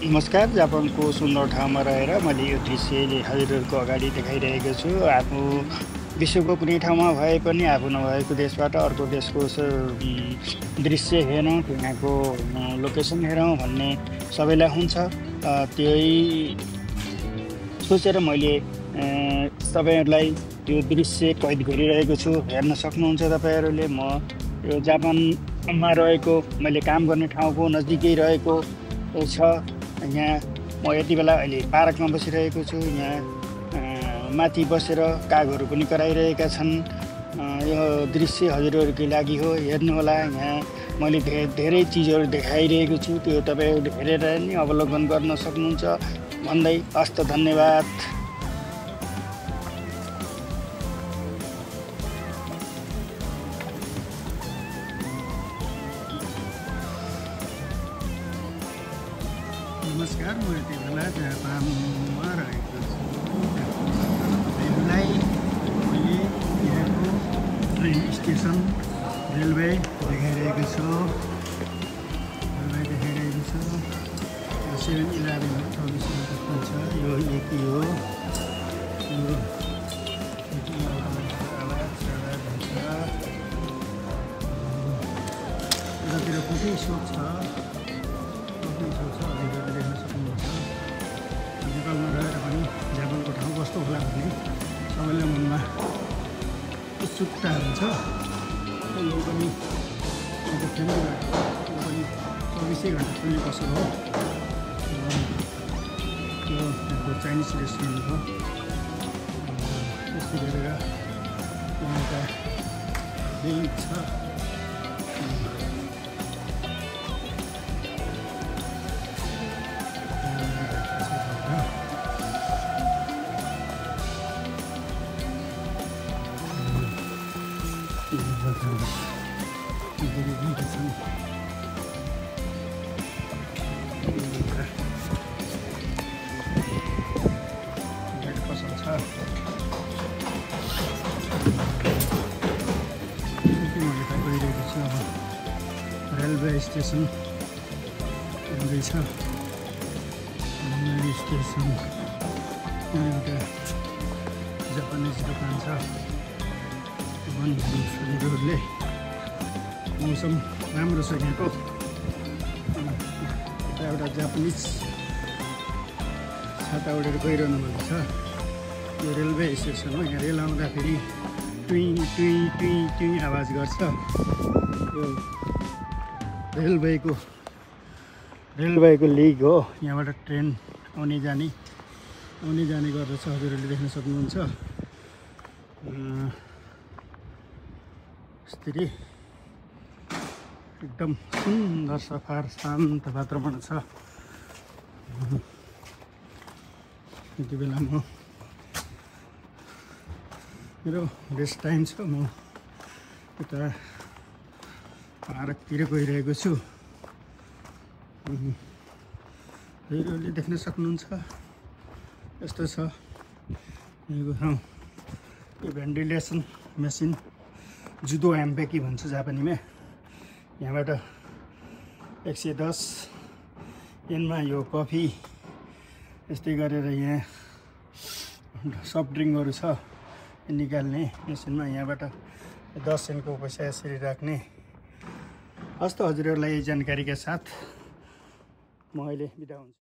नमस्कार। जापानको सुन्दर ठाउँमा रहेर मैले यो दृश्यले हजुरहरूको अगाडि देखाइरहेको छु। आफू विश्वको कुनै ठाउँमा भए पनि आफू नभएको देशबाट अर्को देशको दृश्य हेरौँ, त्यहाँको लोकेसन हेरौँ भन्ने सबैलाई हुन्छ। त्यही सोचेर मैले तपाईँहरूलाई यो दृश्य कैद गरिरहेको छु। हेर्न सक्नुहुन्छ तपाईँहरूले। म यो जापानमा रहेको मैले काम गर्ने ठाउँको नजिकै रहेको छ। यहाँ म यति बेला अहिले पार्कमा बसिरहेको छु। यहाँ माथि बसेर कागहरू पनि कराइरहेका छन्। यो दृश्य हजुरहरूकै लागि हो, हेर्नुहोला। यहाँ मैले धेरै चिजहरू देखाइरहेको छु, त्यो तपाईँहरूले हेरेर नि अवलोकन गर्न सक्नुहुन्छ भन्दै हस्त धन्यवाद। नमस्कार, म यति बेला जापानमा रहेको छु। तपाईँहरूलाई मैले यहाँको ट्रेन स्टेसन रेलवे देखाइरहेको छु। 7-11 24 छ। यो यति हो। यतातिर कफी सप छ। हजुरहरूले देख्न सक्नुहुन्छ। नेपालमा रहेर पनि जापानको ठाउँ कस्तो होला भन्ने सबैलाई मनमा उत्सुकता हुन्छ। यो पनि फ्यामिलीबाट यो पनि 24 घन्टा खुल्ने पसल हो। यो चाइनिज रेस्टुरेन्ट हो। यस्तै गरेर यहाँ एउटा बेङ्क छ। रेलवे स्टेसन हुँदैछ। रेलवे स्टेसन एउटा जापानिज दोकान छ। हजुरहरूले मौसम राम्रो छ यहाँको। एउटा जापानिज छाता उडेर गइरहनु भएको छ। यो रेलवे स्टेसन हो। यहाँ रेल आउँदाखेरि टुई टुई टुई टुई आवाज गर्छ। यो रेलवेको लिग हो। यहाँबाट ट्रेन आउने जाने गर्दछ। हजुरहरूले देख्न सक्नुहुन्छ। यसरी एकदम सुन्दर सफा शान्त वातावरण छ। यति बेला म मेरो रेस्ट टाइम छ। म यता पार्कतिर गइरहेको छु। हजुरहरूले देख्न सक्नुहुन्छ। यस्तो छ यहाँको ठाउँ। यो भेन्टिलेसन मेसिन जुदो एम्पेकी भन्छ जापानीमा। यहाँबाट 110 येनमा यो कफी यस्तै गरेर यहाँ सफ्ट ड्रिङ्कहरू छ निकाल्ने मेसिनमा। यहाँबाट 10 सेन्टको पैसा यसरी राख्ने। हस्त हजुरहरूलाई यही जानकारीका साथ म अहिले बिदा हुन्छु।